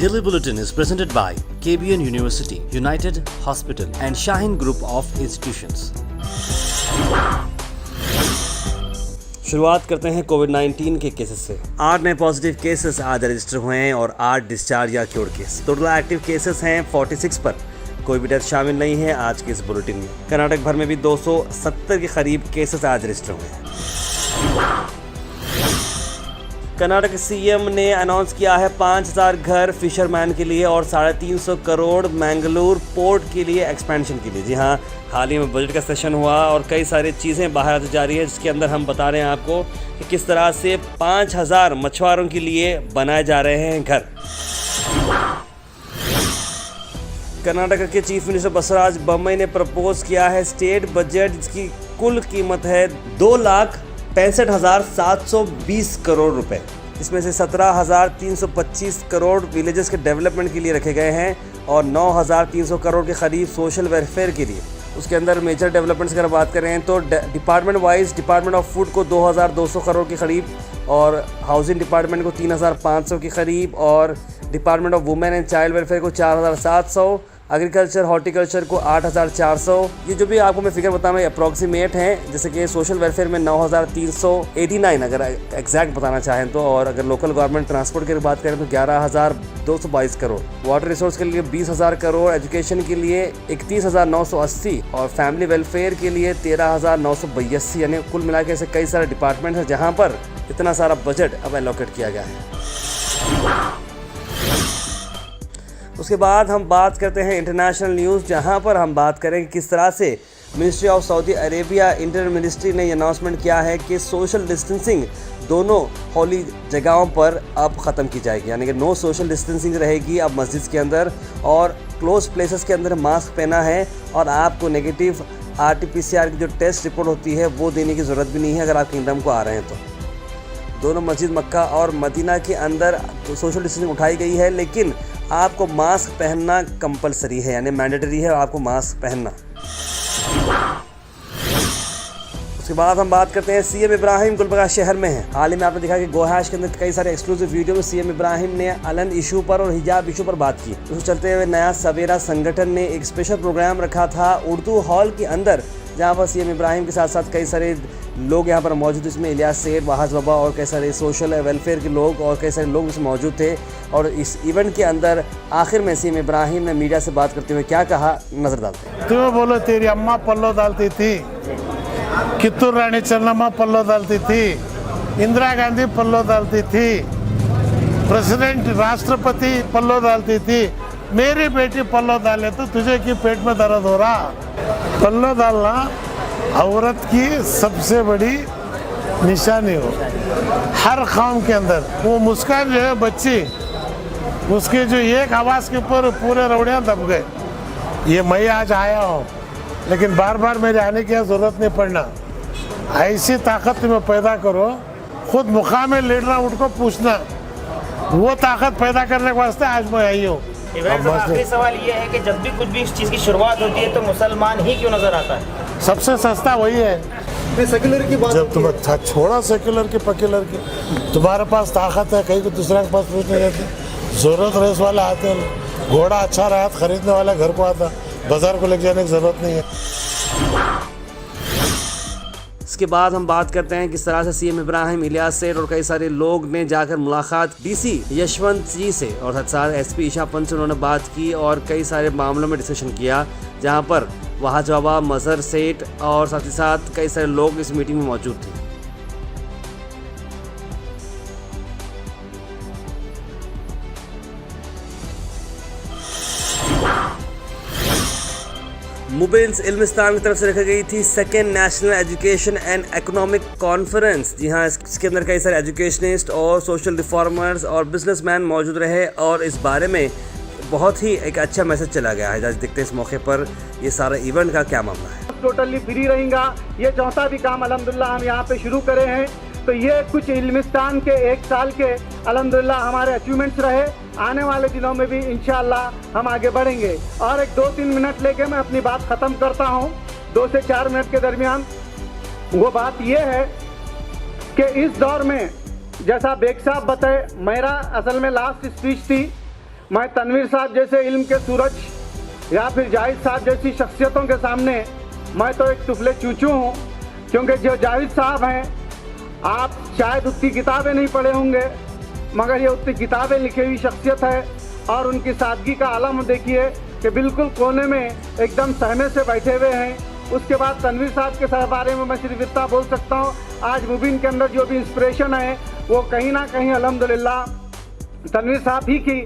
Daily Bulletin is presented by KBN University, United Hospital and Shaheen Group of Institutions. शुरुआत करते हैं कोविड-19 के cases से। 8 नए पॉजिटिव केसेस आज रजिस्टर हुए हैं और 8 डिस्चार्ज या cure case. Total active cases हैं 46 पर। कोई भी डेथ शामिल नहीं है आज के इस बुलेटिन में। कर्नाटक भर में भी 270 के करीब केसेस आज रजिस्टर हुए हैं। कर्नाटक सीएम ने अनाउंस किया है 5000 घर फिशरमैन के लिए और 350 करोड़ मैंगलोर पोर्ट के लिए एक्सपेंशन के लिए। जी हाँ, हाल ही में बजट का सेशन हुआ और कई सारी चीज़ें बाहर आती जा रही है, जिसके अंदर हम बता रहे हैं आपको कि किस तरह से 5000 मछुआरों के लिए बनाए जा रहे हैं घर। कर्नाटक के चीफ मिनिस्टर बसवराज बोम्मई ने प्रपोज किया है स्टेट बजट, जिसकी कुल कीमत है 2,65,720 करोड़ रुपए। इसमें से 17,325 करोड़ विलेजेस के डेवलपमेंट के लिए रखे गए हैं और 9,300 करोड़ के करीब सोशल वेलफेयर के लिए। उसके अंदर मेजर डेवलपमेंट्स की अगर बात करें तो department wise department of food को 2,200 करोड़ के करीब और हाउसिंग डिपार्टमेंट को 3,500 के करीब और department of women and child welfare को 4,700, एग्रीकल्चर हॉर्टिकल्चर को 8,400। ये जो भी आपको मैं फिगर बताऊँ अप्रॉक्सीमेट हैं, जैसे कि सोशल वेलफेयर में 9,389 अगर एग्जैक्ट बताना चाहें तो, और अगर लोकल गवर्नमेंट ट्रांसपोर्ट की बात करें तो 11,222 करोड़, वाटर रिसोर्स के लिए 20,000 करोड़, एजुकेशन के लिए 31,980 और फैमिली वेलफेयर के लिए 13,982। यानी कुल मिला के ऐसे कई सारे डिपार्टमेंट हैं जहाँ पर इतना सारा बजट अब एलोकेट किया गया है। उसके बाद हम बात करते हैं इंटरनेशनल न्यूज़, जहां पर हम बात करें किस तरह से ministry of Saudi Arabia inter ministry ने अनाउंसमेंट किया है कि सोशल डिस्टेंसिंग दोनों होली जगहों पर अब ख़त्म की जाएगी। यानी कि नो सोशल डिस्टेंसिंग रहेगी अब मस्जिद के अंदर, और क्लोज प्लेसेस के अंदर मास्क पहना है और आपको नेगेटिव RT-PCR की जो टेस्ट रिपोर्ट होती है वो देने की ज़रूरत भी नहीं है अगर आप किंगडम को आ रहे हैं तो। दोनों मस्जिद मक्का और मदीना के अंदर तो सोशल डिस्टेंसिंग उठाई गई है, लेकिन आपको मास्क पहनना कंपलसरी है, यानी मैंडेटरी है आपको मास्क पहनना। उसके बाद हम बात करते हैं सीएम इब्राहिम गुलबर्गा शहर में हैं। हाल ही में आपने देखा कि गोहाश के अंदर कई सारे एक्सक्लूसिव वीडियो में सीएम इब्राहिम ने अलन इशू पर और हिजाब इशू पर बात की। उसके चलते हुए नया सवेरा संगठन ने एक स्पेशल प्रोग्राम रखा था उर्दू हॉल के अंदर, जहाँ पर सीएम इब्राहिम के साथ साथ कई सारे लोग यहाँ पर मौजूद, इसमें इलियास सेठ, वहाज बाबा और कई सारे सोशल वेलफेयर के लोग और कई सारे लोग इसमें मौजूद थे। और इस इवेंट के अंदर आखिर में सीएम इब्राहिम ने मीडिया से बात करते हुए क्या कहा, नजर डालते हैं। तो बोलो तेरी अम्मा पल्लो डालती थी, कित्तूर रानी चन्नम्मा पल्लो डालती थी, इंदिरा गांधी पल्लो डालती थी, प्रेसिडेंट राष्ट्रपति पल्लो डालती थी, मेरी बेटी पल्लो डाले तो तुझे क्यों पेट में दर्द हो रहा। पल्लो डालना औरत की सबसे बड़ी निशानी हो हर काम के अंदर। वो मुस्कान जो है बच्ची, उसके जो एक आवाज़ के ऊपर पूरे रौड़ियाँ दब गए। ये मैं आज आया हूँ, लेकिन बार बार मेरे आने की ज़रूरत नहीं पड़ना। ऐसी ताकत तुम्हें पैदा करो, खुद मुकाम लीडर उनको पूछना, वो ताकत पैदा करने के वास्ते आज मैं आई हूँ। आखिरी सवाल ये है कि जब भी कुछ भी इस चीज़ की शुरुआत होती है तो मुसलमान ही क्यों नजर आता है? सबसे सस्ता वही है। सेक्युलर की बात, जब तुम छोड़ा सेक्युलर की पक्युलर की, तुम्हारे पास ताकत है, कहीं को दूसरे के पास पूछ नहीं रहती। जरूरत रेस वाले आते हैं, घोड़ा अच्छा रहा खरीदने वाला घर को आता, बाजार को लेके जाने की जरूरत नहीं है। इसके बाद हम बात करते हैं किस तरह से सीएम इब्राहिम, इलियास सेठ और कई सारे लोग ने जाकर मुलाकात डीसी यशवंत जी से और साथ साथ एसपी ईशा पंत से उन्होंने बात की और कई सारे मामलों में डिस्कशन किया, जहां पर वहाज बाबा, मजहर सेठ और साथ ही साथ कई सारे लोग इस मीटिंग में मौजूद थे। मुबिन्स इल्मिस्तान की तरफ से रखी गई थी second national education and economic conference. जी हाँ, इसके अंदर कई सारे एजुकेशनिस्ट और सोशल रिफॉर्मर्स और बिजनेसमैन मौजूद रहे और इस बारे में बहुत ही एक अच्छा मैसेज चला गया है। आज देखते हैं इस मौके पर ये सारा इवेंट का क्या मामला है। टोटली फ्री रहेगा, ये चौथा भी काम अल्हम्दुलिल्लाह हम यहाँ पे शुरू करे हैं। तो ये कुछ इल्मिस्तान के 1 साल के अल्हम्दुलिल्लाह हमारे अचीवमेंट्स रहे। आने वाले दिनों में भी इंशाअल्लाह हम आगे बढ़ेंगे। और एक 2-3 मिनट लेके मैं अपनी बात ख़त्म करता हूँ। 2 से 4 मिनट के दरमियान वो बात ये है कि इस दौर में जैसा बेग साहब बताए, मेरा असल में लास्ट स्पीच थी। मैं तनवीर साहब जैसे इल्म के सूरज या फिर जाहिद साहब जैसी शख्सियतों के सामने मैं तो एक टुफले चूचू हूँ, क्योंकि जो जाहिद साहब हैं, आप शायद उतनी किताबें नहीं पढ़े होंगे, मगर ये उतनी किताबें लिखी हुई शख्सियत है। और उनकी सादगी का आलम देखिए कि बिल्कुल कोने में एकदम सहमे से बैठे हुए हैं। उसके बाद तनवीर साहब के बारे में मैं सिर्फ इतना बोल सकता हूँ, आज मुबीन के अंदर जो भी इंस्पिरेशन है वो कहीं ना कहीं अल्हम्दुलिल्लाह तनवीर साहब ही की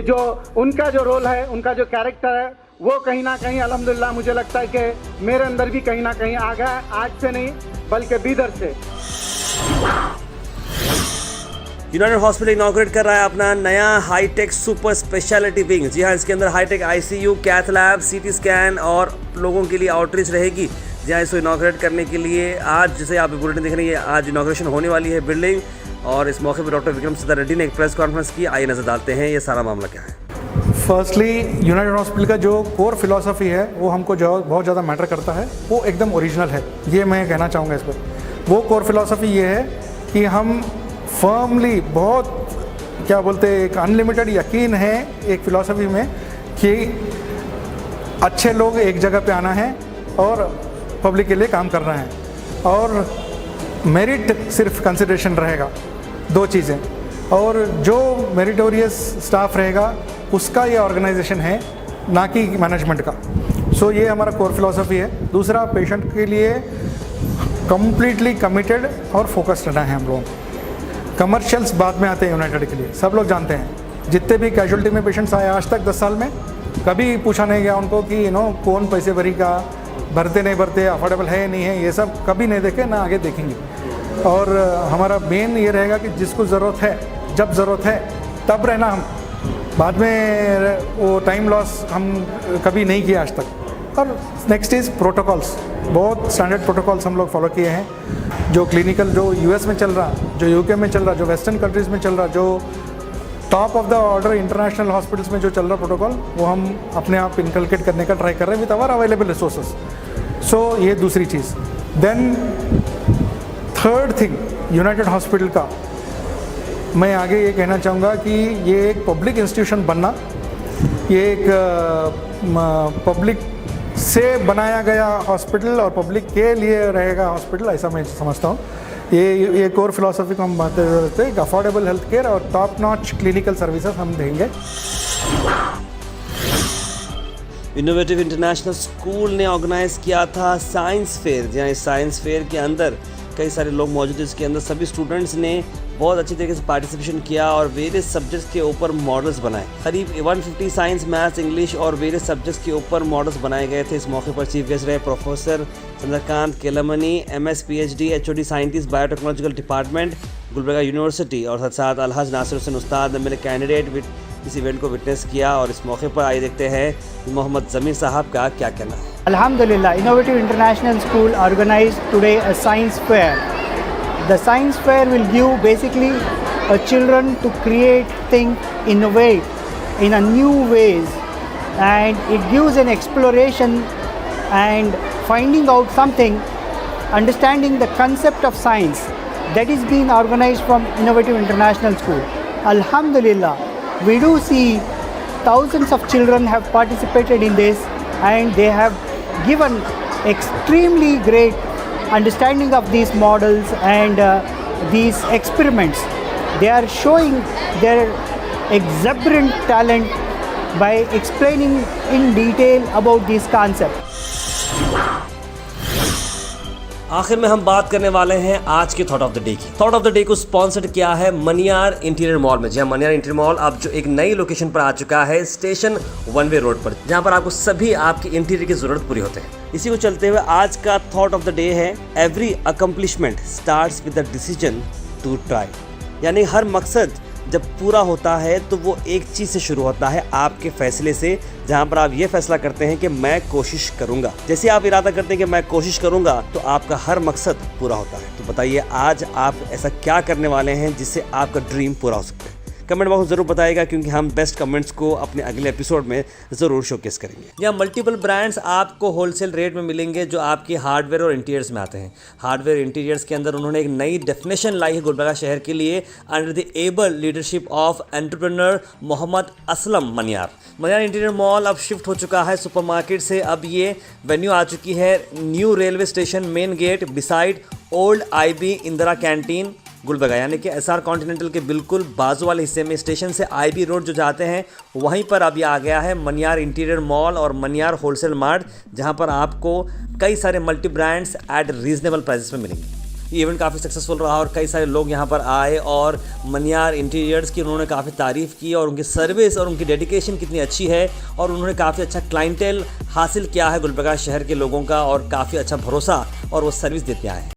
जो उनका जो रोल है, उनका जो कैरेक्टर है, वो कहीं ना कहीं अल्हम्दुलिल्लाह मुझे लगता है कि मेरे अंदर भी कहीं ना कहीं आ गया है, आज से नहीं बल्कि बीदर से। यूनाइटेड हॉस्पिटल इनॉग्रेट कर रहा है अपना नया हाईटेक सुपर स्पेशलिटी विंग। जी हाँ, इसके अंदर hitech ICU, cath lab, CT scan और लोगों के लिए आउटरीच रहेगी। जी हाँ, इसको इनॉग्रेट करने के लिए आज, जैसे आप बुलेटिन देख रहे हैं, आज इनॉग्रेशन होने वाली है बिल्डिंग, और इस मौके पर डॉक्टर विक्रम सिद्धा रेड्डी ने एक प्रेस कॉन्फ्रेंस की। आइए नजर डालते हैं ये सारा मामला क्या है। फर्स्टली यूनाइटेड हॉस्पिटल का जो कोर फिलॉसफी है वो हमको जो बहुत ज़्यादा मैटर करता है, वो एकदम ओरिजिनल है, ये मैं कहना चाहूँगा इस पर। वो कोर फिलॉसफी ये है कि हम फर्मली बहुत क्या बोलते हैं, एक अनलिमिटेड यकीन है एक फ़िलॉसफी में कि अच्छे लोग एक जगह पे आना है और पब्लिक के लिए काम करना है, और मेरिट सिर्फ कंसिडरेशन रहेगा, दो चीज़ें, और जो मेरिटोरियस स्टाफ रहेगा उसका ये ऑर्गेनाइजेशन है, ना कि मैनेजमेंट का। सो ये हमारा कोर फिलॉसफी है। दूसरा, पेशेंट के लिए कम्प्लीटली कमिटेड और फोकस्ड रहना है हम लोग। कमर्शियल्स बाद में आते हैं यूनाइटेड के लिए, सब लोग जानते हैं। जितने भी कैजुअल्टी में पेशेंट्स आए आज तक 10 साल में, कभी पूछा नहीं गया उनको कि कौन पैसे भरेगा, भरते नहीं भरते, अफोर्डेबल है नहीं है, ये सब कभी नहीं देखे, ना आगे देखेंगे। और हमारा मेन ये रहेगा कि जिसको ज़रूरत है, जब ज़रूरत है तब रहना। हम बाद में वो टाइम लॉस हम कभी नहीं किया आज तक। और नेक्स्ट इज़ प्रोटोकॉल्स, बहुत स्टैंडर्ड प्रोटोकॉल्स हम लोग फॉलो किए हैं। जो क्लिनिकल, जो यूएस में चल रहा, जो यूके में चल रहा, जो वेस्टर्न कंट्रीज़ में चल रहा, जो top of the order international hospitals में जो चल रहा प्रोटोकॉल, वो हम अपने आप इनकलकेट करने का ट्राई कर रहे हैं with our available resources. So ये दूसरी चीज़। Then third thing, united hospital का मैं आगे ये कहना चाहूँगा कि ये एक पब्लिक इंस्टीट्यूशन बनना, ये एक पब्लिक से बनाया गया हॉस्पिटल और पब्लिक के लिए रहेगा हॉस्पिटल, ऐसा मैं समझता हूँ। ये कोर फिलॉसफी को हम बातें करते हैं, अफोर्डेबल हेल्थ केयर और टॉप नॉच क्लिनिकल सर्विसेज हम देंगे। इनोवेटिव इंटरनेशनल स्कूल ने ऑर्गेनाइज किया था साइंस फेयर, जहाँ इस साइंस फेयर के अंदर कई सारे लोग मौजूद हैं। इसके अंदर सभी स्टूडेंट्स ने बहुत अच्छी तरीके से पार्टिसिपेशन किया और वेरियस सब्जेक्ट्स के ऊपर मॉडल्स बनाए। करीब 150 साइंस, मैथ्स, इंग्लिश और वेरियस सब्जेक्ट्स के ऊपर मॉडल्स बनाए गए थे। इस मौके पर चीफ गेस्ट रहे professor Chandrakant Kelmani, MS PhD, HOD scientist, biotechnological department, Gulbarga university, और साथ साथ अलहज नासिर हुसैन उस्ताद ने मेरे कैंडिडेट इस इवेंट को विटनेस किया। और इस मौके पर आइए देखते हैं कि मोहम्मद ज़मीर साहब का क्या कहना है। Alhamdulillah, Innovative International School organized today a science fair. The science fair will give basically children to create, think, innovate in a new ways, and it gives an exploration and finding out something, understanding the concept of science. That is being organized from Innovative International School. Alhamdulillah, we do see thousands of children have participated in this, and they have given extremely great understanding of these models and these experiments. They are showing their exuberant talent by explaining in detail about these concepts. आखिर में हम बात करने वाले हैं आज के thought of the day की। थॉट ऑफ द डे को स्पॉन्सर्ड किया है मनियार इंटीरियर मॉल में। जी हाँ, मनियार इंटीरियर मॉल अब जो एक नई लोकेशन पर आ चुका है, स्टेशन 1 वे रोड पर, जहाँ पर आपको सभी आपकी इंटीरियर की जरूरत पूरी होते हैं। इसी को चलते हुए आज का थॉट ऑफ द डे है, every accomplishment starts with the decision to try. यानी हर मकसद जब पूरा होता है तो वो एक चीज़ से शुरू होता है, आपके फैसले से, जहाँ पर आप ये फैसला करते हैं कि मैं कोशिश करूँगा। जैसे आप इरादा करते हैं कि मैं कोशिश करूँगा तो आपका हर मकसद पूरा होता है। तो बताइए आज आप ऐसा क्या करने वाले हैं जिससे आपका ड्रीम पूरा हो सकता है। कमेंट बॉक्स ज़रूर बताएगा, क्योंकि हम बेस्ट कमेंट्स को अपने अगले एपिसोड में ज़रूर शोकेस करेंगे। यहाँ मल्टीपल ब्रांड्स आपको होलसेल रेट में मिलेंगे जो आपकी हार्डवेयर और इंटीरियर्स में आते हैं। हार्डवेयर इंटीरियर्स के अंदर उन्होंने एक नई डेफिनेशन लाई है गुलबर्गा शहर के लिए, under the able leadership of entrepreneur Mohammed Aslam Maniyar. Maniyar interior mall अब शिफ्ट हो चुका है सुपरमार्केट से, अब ये वेन्यू आ चुकी है new railway station main gate beside old IB Indira canteen Gulbarga, यानी कि SR कॉन्टिनेंटल के बिल्कुल बाजू वाले हिस्से में स्टेशन से IB रोड जो जाते हैं वहीं पर अब ये आ गया है मनियार इंटीरियर मॉल और मनियार होलसेल मार्ट, जहां पर आपको कई सारे multi brands eight reasonable prices में मिलेंगे। ये इवेंट काफ़ी सक्सेसफुल रहा और कई सारे लोग यहाँ पर आए और मनियार इंटीरियर्स की उन्होंने काफ़ी तारीफ़ की और उनकी सर्विस और उनकी डेडिकेशन कितनी अच्छी है, और उन्होंने काफ़ी अच्छा क्लाइंटेल हासिल किया है गुलबर्गा शहर के लोगों का और काफ़ी अच्छा भरोसा और वो सर्विस देते आए हैं।